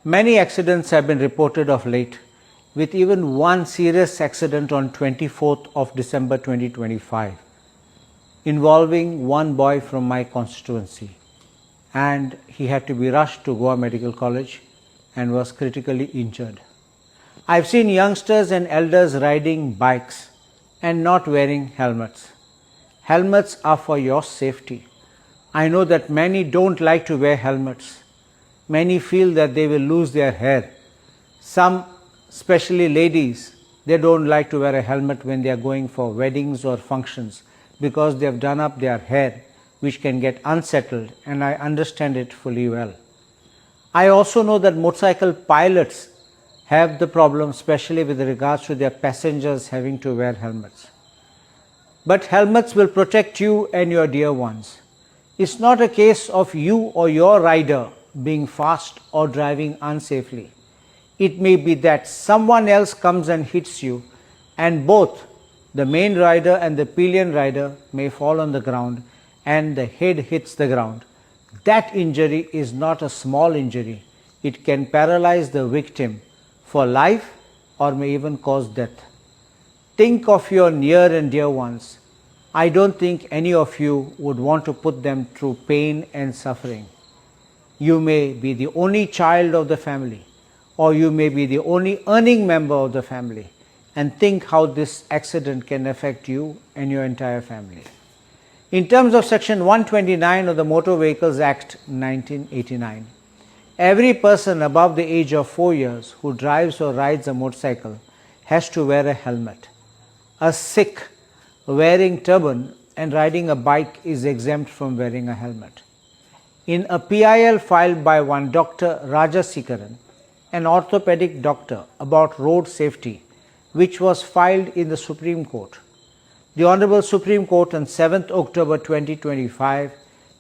Many accidents have been reported of late, with even one serious accident on 24th of December 2025 involving one boy from my constituency, and he had to be rushed to Goa Medical College and was critically injured. I've seen youngsters and elders riding bikes and not wearing helmets. Helmets are for your safety. I know that many don't like to wear helmets. Many feel that they will lose their hair. Some, especially ladies, they don't like to wear a helmet when they are going for weddings or functions because they have done up their hair, which can get unsettled, and I understand it fully well. I also know that motorcycle pilots have the problem, especially with regards to their passengers having to wear helmets. But helmets will protect you and your dear ones. It's not a case of you or your rider being fast or driving unsafely. It may be that someone else comes and hits you, and both the main rider and the pillion rider may fall on the ground and the head hits the ground. That injury is not a small injury. It can paralyze the victim for life or may even cause death. Think of your near and dear ones. I don't think any of you would want to put them through pain and suffering. You may be the only child of the family, or you may be the only earning member of the family, and think how this accident can affect you and your entire family. In terms of Section 129 of the Motor Vehicles Act 1989, every person above the age of 4 years who drives or rides a motorcycle has to wear a helmet. A Sikh wearing turban and riding a bike is exempt from wearing a helmet. In a PIL filed by one Dr. Rajasekaran, an orthopedic doctor, about road safety, which was filed in the Supreme Court, the Honorable Supreme Court on 7th October 2025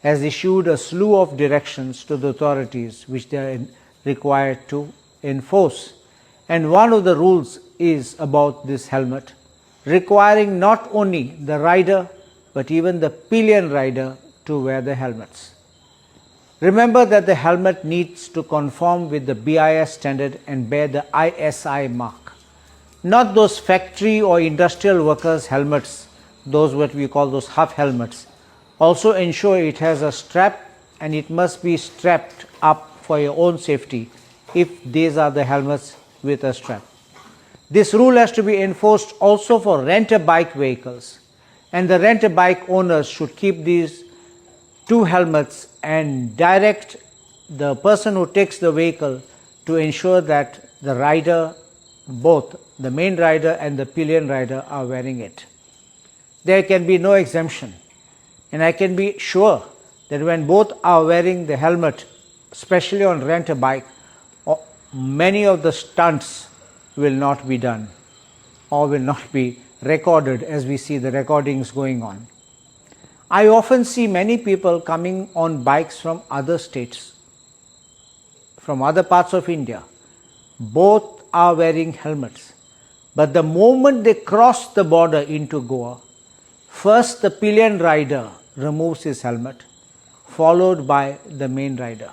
has issued a slew of directions to the authorities which they are required to enforce. And one of the rules is about this helmet, requiring not only the rider but even the pillion rider to wear the helmets. Remember that the helmet needs to conform with the BIS standard and bear the ISI mark. Not those factory or industrial workers' helmets, those what we call those half helmets. Also ensure it has a strap, and it must be strapped up for your own safety if these are the helmets with a strap. This rule has to be enforced also for rent-a-bike vehicles, and the rent-a-bike owners should keep these two helmets and direct the person who takes the vehicle to ensure that the rider, both the main rider and the pillion rider, are wearing it. There can be no exemption, and I can be sure that when both are wearing the helmet, especially on rent-a-bike, many of the stunts will not be done or will not be recorded as we see the recordings going on. I often see many people coming on bikes from other states, from other parts of India. Both are wearing helmets, but the moment they cross the border into Goa, first the pillion rider removes his helmet, followed by the main rider.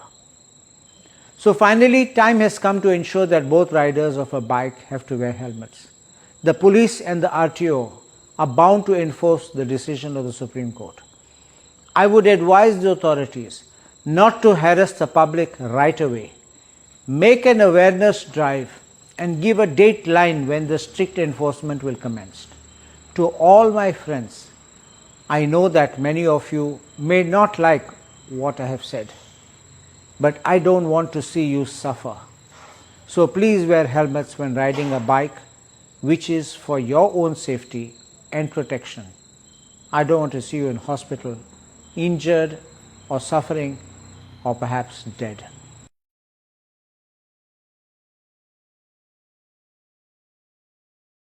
So finally, time has come to ensure that both riders of a bike have to wear helmets. The police and the RTO are bound to enforce the decision of the Supreme Court. I would advise the authorities not to harass the public right away. Make an awareness drive and give a dateline when the strict enforcement will commence. To all my friends, I know that many of you may not like what I have said, but I don't want to see you suffer. So please wear helmets when riding a bike, which is for your own safety and protection. I don't want to see you in hospital, injured or suffering or perhaps dead.